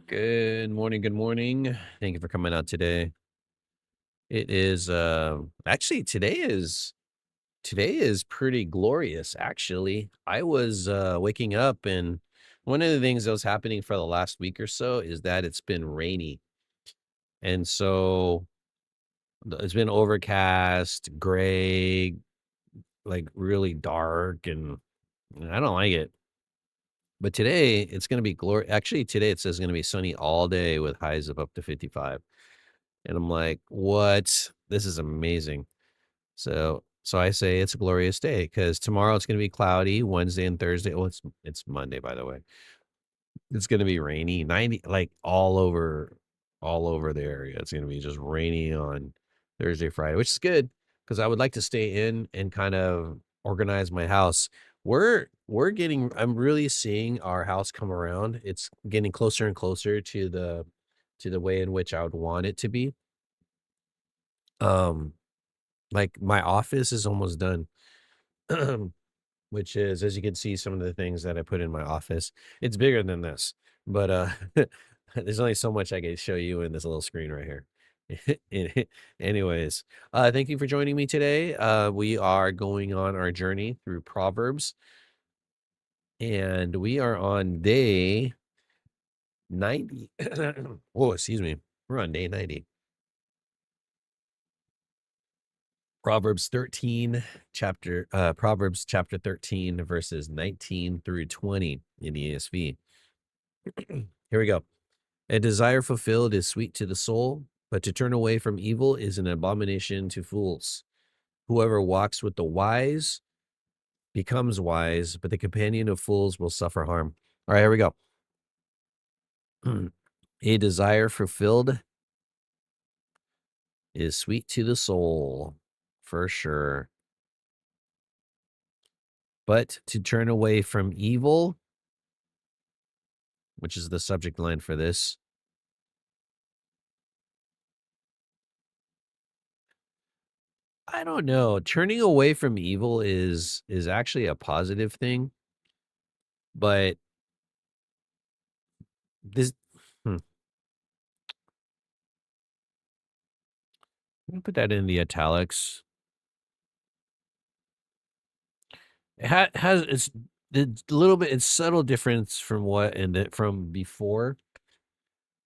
Good morning. Good morning. Thank you for coming out today. It is actually today is pretty glorious actually. I was waking up, and one of the things that was happening for the last week or so is that it's been rainy. And so it's been overcast, gray, like really dark, and I don't like it. But today it's going to be actually today it says it's going to be sunny all day with highs of up to 55. And I'm like, "What? This is amazing." So I say it's a glorious day because tomorrow it's gonna be cloudy, Wednesday and Thursday. Oh, it's Monday, by the way. It's gonna be rainy, 90, like all over the area. It's gonna be just rainy on Thursday, Friday, which is good because I would like to stay in and kind of organize my house. We're getting I'm really seeing our house come around. It's getting closer and closer to the way in which I would want it to be. Um Like, my office is almost done, which is, as you can see, some of the things that I put in my office. It's bigger than this, but, there's only so much I can show you in this little screen right here. Anyways, thank you for joining me today. We are going on our journey through Proverbs, and we are on day 90. Oh, excuse me. We're on day 90. Proverbs chapter 13, verses 19 through 20 in the ESV. Here we go. A desire fulfilled is sweet to the soul, but to turn away from evil is an abomination to fools. Whoever walks with the wise becomes wise, but the companion of fools will suffer harm. All right, here we go. A desire fulfilled is sweet to the soul, for sure. But to turn away from evil, which is the subject line for this, I don't know. Turning away from evil is actually a positive thing, but this hmm, let me put that in the italics. Has it's a little bit it's subtle difference from what and from before.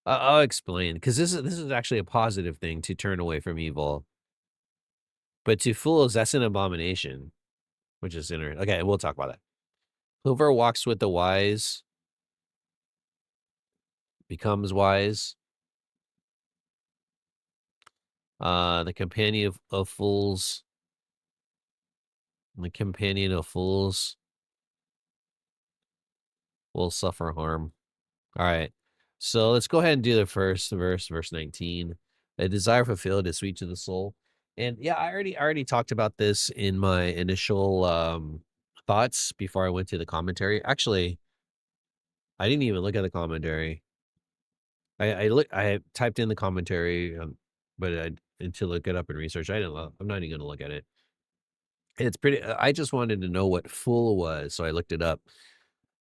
I'll explain because this is actually a positive thing to turn away from evil, but to fools that's an abomination, which is inner. Okay, we'll talk about that. Whoever walks with the wise becomes wise. The companion of fools The companion of fools will suffer harm. All right. So let's go ahead and do the first verse, verse 19. A desire fulfilled is sweet to the soul. And yeah, I already talked about this in my initial thoughts before I went to the commentary. Actually, I didn't even look at the commentary. I typed in the commentary, but to look it up and research. I'm not even gonna look at it. It's pretty. I just wanted to know what fool was, so I looked it up.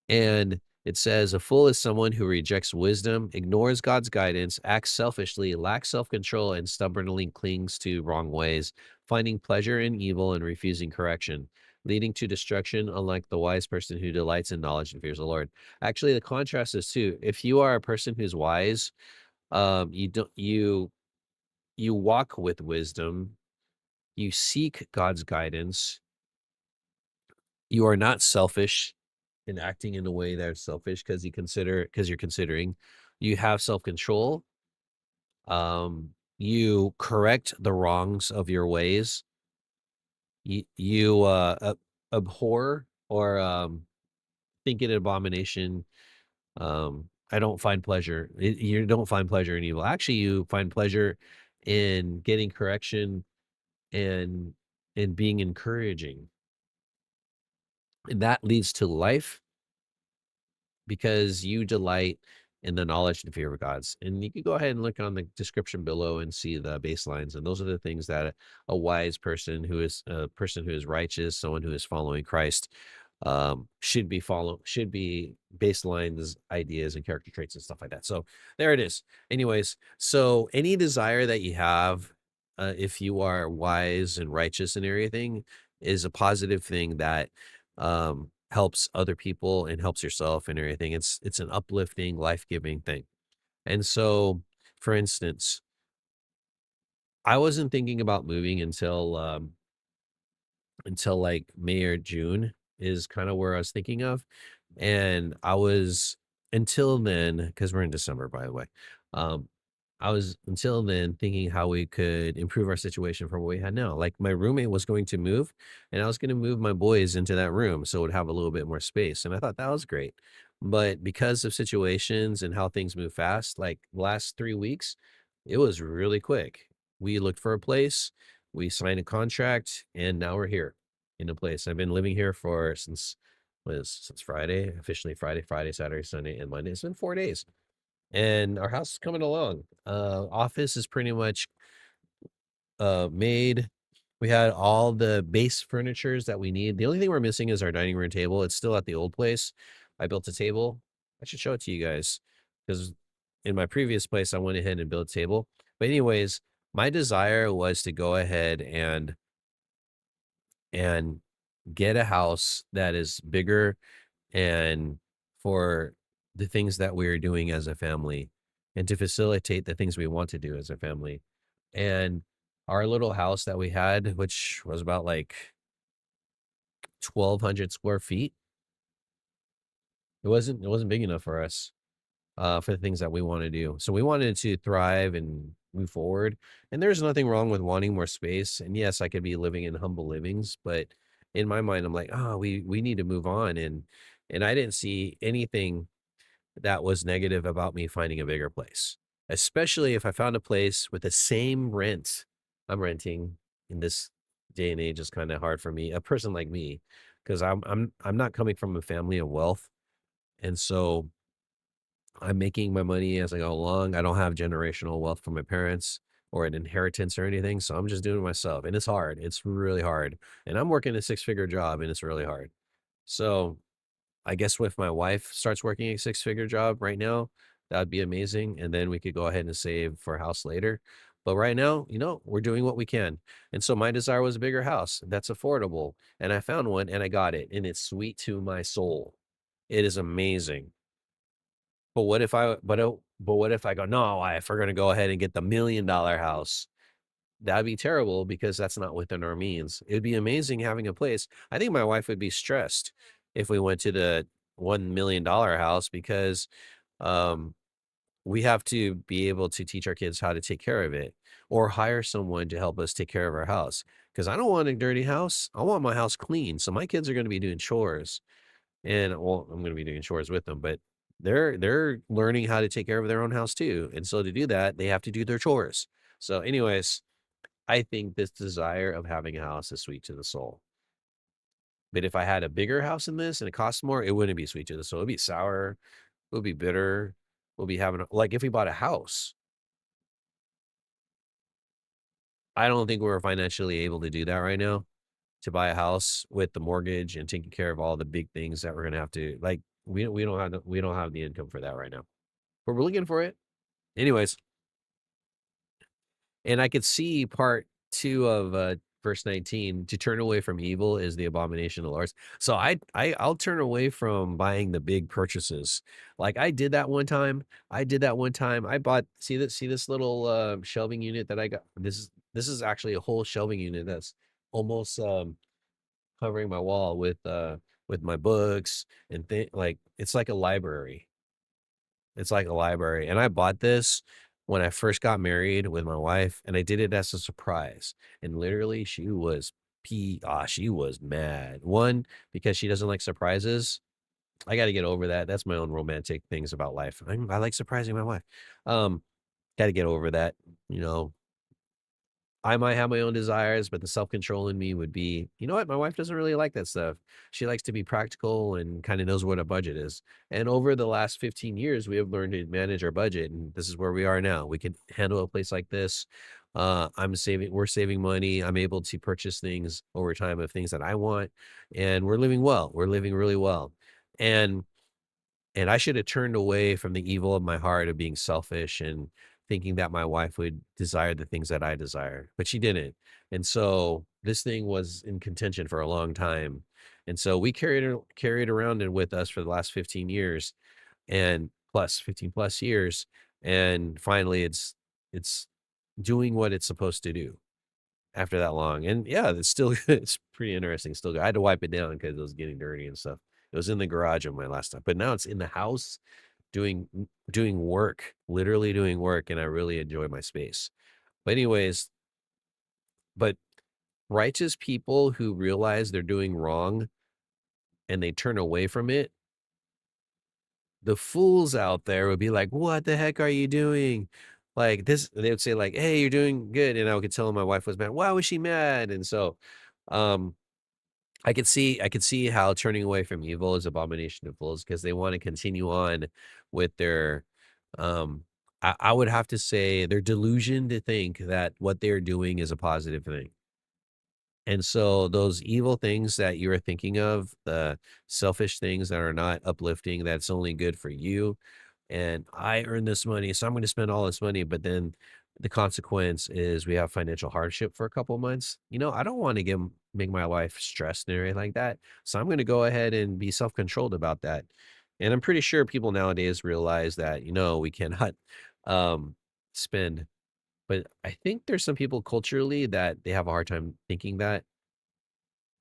And it says, a fool is someone who rejects wisdom, ignores God's guidance, acts selfishly, lacks self control, and stubbornly clings to wrong ways, finding pleasure in evil and refusing correction, leading to destruction, unlike the wise person who delights in knowledge and fears the Lord. Actually, the contrast is too. If you are a person who's wise, you don't you walk with wisdom, you seek God's guidance, you are not selfish in acting in a way that's selfish because you're considering. You have self-control. You correct the wrongs of your ways. You abhor or think it an abomination. I don't find pleasure. You don't find pleasure in evil. Actually, you find pleasure in getting correction and being encouraging. And that leads to life because you delight in the knowledge and fear of God's. And you can go ahead and look on the description below and see the baselines. And those are the things that a wise person who is a person who is righteous, someone who is following Christ, should be baselines, ideas, and character traits and stuff like that. So there it is. Anyways, so any desire that you have, if you are wise and righteous and everything, is a positive thing that helps other people and helps yourself and everything. It's an uplifting, life-giving thing. And so, for instance, I wasn't thinking about moving until like May or June is kind of where I was thinking of. And I was until then, because we're in December, by the way. Um, I was until then thinking how we could improve our situation from what we had now. Like my roommate was going to move, and I was going to move my boys into that room so it would have a little bit more space. And I thought that was great. But because of situations and how things move fast, like last 3 weeks, it was really quick. We looked for a place, we signed a contract, and now we're here in a place. I've been living here for since Friday, officially Friday, Saturday, Sunday, and Monday. It's been 4 days, and our house is coming along. Office is pretty much made. We had all the base furnitures that we need. The only thing we're missing is our dining room table. It's still at the old place. I built a table. I should show it to you guys because in my previous place, I went ahead and built a table. But anyways, my desire was to go ahead and get a house that is bigger and for the things that we're doing as a family and to facilitate the things we want to do as a family. And our little house that we had, which was about like 1,200 square feet, it wasn't big enough for us for the things that we want to do. So we wanted to thrive and move forward. And there's nothing wrong with wanting more space. And yes, I could be living in humble livings, but in my mind, I'm like, oh, we need to move on. And I didn't see anything that was negative about me finding a bigger place, especially if I found a place with the same rent I'm renting in this day and age is kind of hard for me, a person like me, because I'm not coming from a family of wealth. And so I'm making my money as I go along. I don't have generational wealth from my parents or an inheritance or anything. So I'm just doing it myself. And it's hard. It's really hard. And I'm working a six-figure job and it's really hard. So I guess if my wife starts working a six-figure job right now, that'd be amazing. And then we could go ahead and save for a house later. But right now, we're doing what we can. And so my desire was a bigger house that's affordable. And I found one and I got it. And it's sweet to my soul. It is amazing. But what if I go, no, wife, we're gonna go ahead and get the $1 million house. That'd be terrible because that's not within our means. It'd be amazing having a place. I think my wife would be stressed if we went to the $1 million house because um, we have to be able to teach our kids how to take care of it or hire someone to help us take care of our house. Because I don't want a dirty house. I want my house clean. So my kids are going to be doing chores. And well, I'm gonna be doing chores with them, but they're learning how to take care of their own house too. And so to do that, they have to do their chores. So anyways, I think this desire of having a house is sweet to the soul. But if I had a bigger house than this and it costs more, it wouldn't be sweet to the soul. It'd be sour, it would be bitter. We'll be having like if we bought a house, I don't think we're financially able to do that right now to buy a house with the mortgage and taking care of all the big things that we're gonna have to like we don't have the income for that right now. But we're looking for it. Anyways, and I could see part 2 of, verse 19, "To turn away from evil is the abomination of the Lord." So I'll turn away from buying the big purchases. Like, I did that one time. I bought see this little, shelving unit that I got? This is actually a whole shelving unit that's almost, covering my wall with my books and like, it's like a library. It's like a library, and I bought this when I first got married with my wife, and I did it as a surprise, and literally she was mad. 1, because she doesn't like surprises. I gotta get over that. That's my own romantic things about life. I like surprising my wife. Um, Gotta get over that, you know, I might have my own desires, but the self-control in me would be, you know what? My wife doesn't really like that stuff. She likes to be practical and kind of knows what a budget is. And over the last 15 years, we have learned to manage our budget, and this is where we are now. We can handle a place like this. We're saving money. I'm able to purchase things over time of things that I want, and we're living well. We're living really well. And I should have turned away from the evil of my heart of being selfish and thinking that my wife would desire the things that I desire, but she didn't. And so this thing was in contention for a long time. And so we carried around it with us for the last 15 years and plus 15 plus years. And finally it's doing what it's supposed to do after that long. And yeah, it's still it's pretty interesting. Still good. I had to wipe it down because it was getting dirty and stuff. It was in the garage of my last time, but now it's in the house doing doing work, literally doing work, and I really enjoy my space. But anyways, but righteous people who realize they're doing wrong and they turn away from it, the fools out there would be like, "What the heck are you doing?" Like this, they would say like, "Hey, you're doing good," and I could tell my wife was mad. Why was she mad? And so, um, I could see how turning away from evil is abomination to fools because they want to continue on with their I would have to say their delusion to think that what they're doing is a positive thing. And so those evil things that you are thinking of, the selfish things that are not uplifting, that's only good for you. And I earn this money, so I'm going to spend all this money. But then the consequence is we have financial hardship for a couple months. I don't want to make my life stressed and everything like that. So I'm going to go ahead and be self-controlled about that. And I'm pretty sure people nowadays realize that, we cannot um, spend. But I think there's some people culturally that they have a hard time thinking that.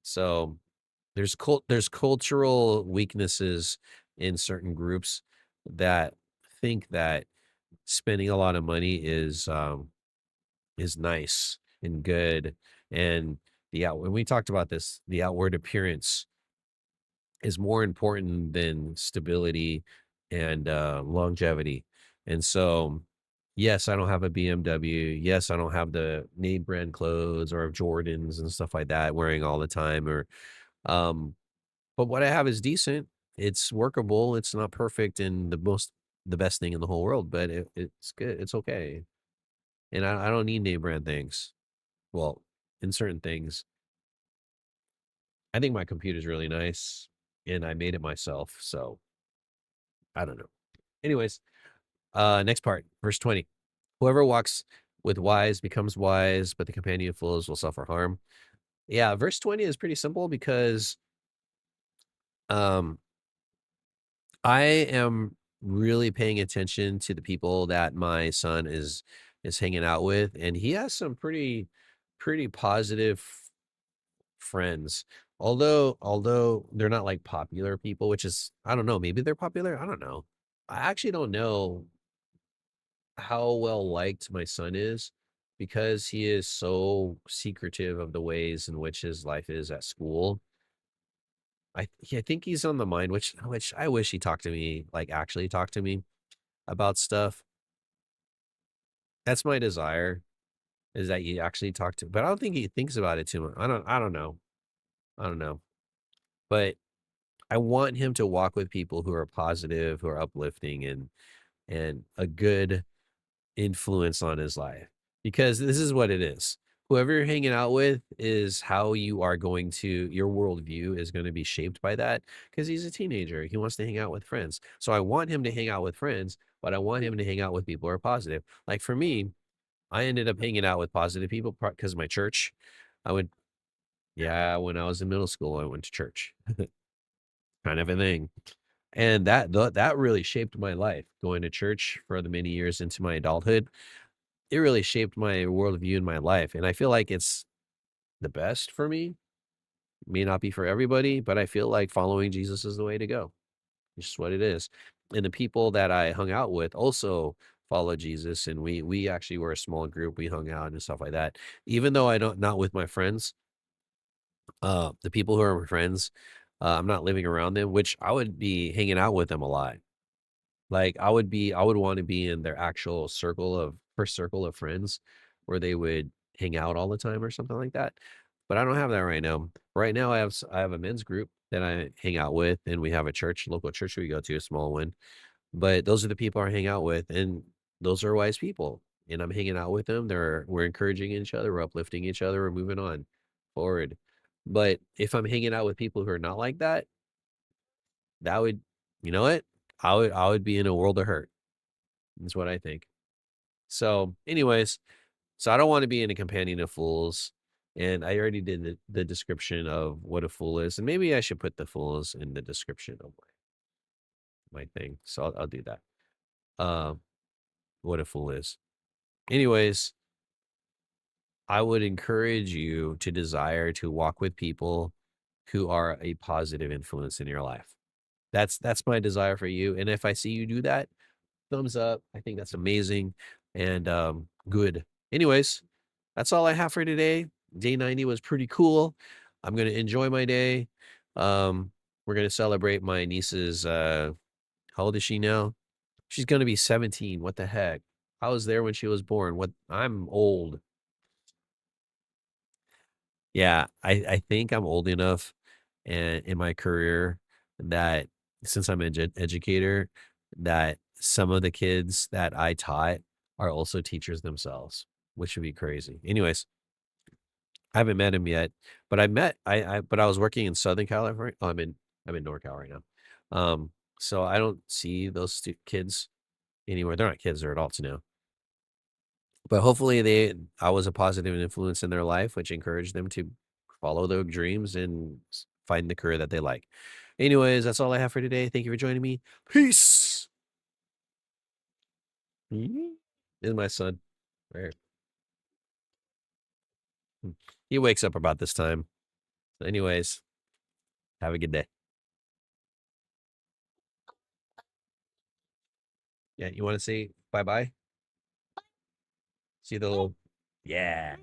So there's cultural weaknesses in certain groups that think that spending a lot of money is nice and good. And when we talked about this, the outward appearance is more important than stability and longevity. And so, yes, I don't have a BMW. Yes, I don't have the name brand clothes or Jordans and stuff like that wearing all the time. Um, but what I have is decent. It's workable. It's not perfect and the best thing in the whole world, but it's good. It's okay. And I don't need name brand things. Well, in certain things, I think my computer's really nice and I made it myself. So I don't know. Anyways, next part, verse 20. Whoever walks with wise becomes wise, but the companion of fools will suffer harm. Yeah, verse 20 is pretty simple because um I am really paying attention to the people that my son is hanging out with, and he has some pretty positive friends. Although they're not like popular people, which is I don't know, maybe they're popular. I don't know. I actually don't know how well liked my son is because he is so secretive of the ways in which his life is at school. I think he's on the mind, which I wish he talked to me, like actually talk to me about stuff. That's my desire is that he actually talk to, but I don't think he thinks about it too much. I don't know. I don't know. But I want him to walk with people who are positive, who are uplifting and a good influence on his life because this is what it is. Whoever you're hanging out with is how you are going to, your worldview is going to be shaped by that because he's a teenager. He wants to hang out with friends. So I want him to hang out with friends, but I want him to hang out with people who are positive. Like for me, I ended up hanging out with positive people because of my church. I went, yeah, when I was in middle school, I went to church, kind of a thing. And that really shaped my life. Going to church for the many years into my adulthood, it really shaped my worldview in my life. And I feel like it's the best for me. May not be for everybody, but I feel like following Jesus is the way to go. It's just what it is. And the people that I hung out with also follow Jesus, and we actually were a small group. We hung out and stuff like that. Even though I don't not with my friends, the people who are my friends, I'm not living around them, which I would be hanging out with them a lot. Like I would want to be in their actual first circle of friends where they would hang out all the time or something like that. But I don't have that right now. Right now I have a men's group that I hang out with and we have a local church we go to, a small one. But those are the people I hang out with and those are wise people. and I'm hanging out with them, we're encouraging each other, we're uplifting each other, we're moving on forward. But if I'm hanging out with people who are not like that, that would, you know what? I would be in a world of hurt. That's what I think. So, anyways, so I don't want to be in a companion of fools. And I already did the description of what a fool is. And maybe I should put the fools in the description of my thing. So I'll do that. Um, what a fool is. Anyways, I would encourage you to desire to walk with people who are a positive influence in your life. That's my desire for you. And if I see you do that, thumbs up. I think that's amazing and good. Anyways, that's all I have for today. Day 90 was pretty cool. I'm gonna enjoy my day. We're gonna celebrate my niece's how old is she now? She's gonna be 17. What the heck? I was there when she was born. What I'm old. Yeah, I think I'm old enough and in my career that since I'm an educator, that some of the kids that I taught are also teachers themselves, which would be crazy. Anyways, I haven't met him yet, but I was working in Southern California. Oh, I'm in NorCal right now. So I don't see those kids anywhere. They're not kids, they're adults now. But hopefully I was a positive influence in their life, which encouraged them to follow their dreams and find the career that they like. Anyways, that's all I have for today. Thank you for joining me. Peace. This is my son. Right. He wakes up about this time. Anyways, have a good day. Yeah, you want to say bye-bye? See the little yeah.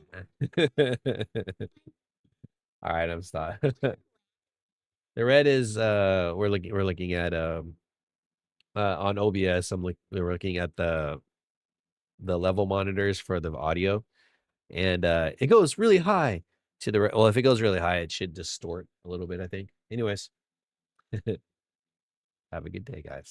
All right, I'm stopped. The red is we're looking at on OBS. We're looking at the level monitors for the audio, and it goes really high to the well. If it goes really high, it should distort a little bit, I think. Anyways, have a good day, guys.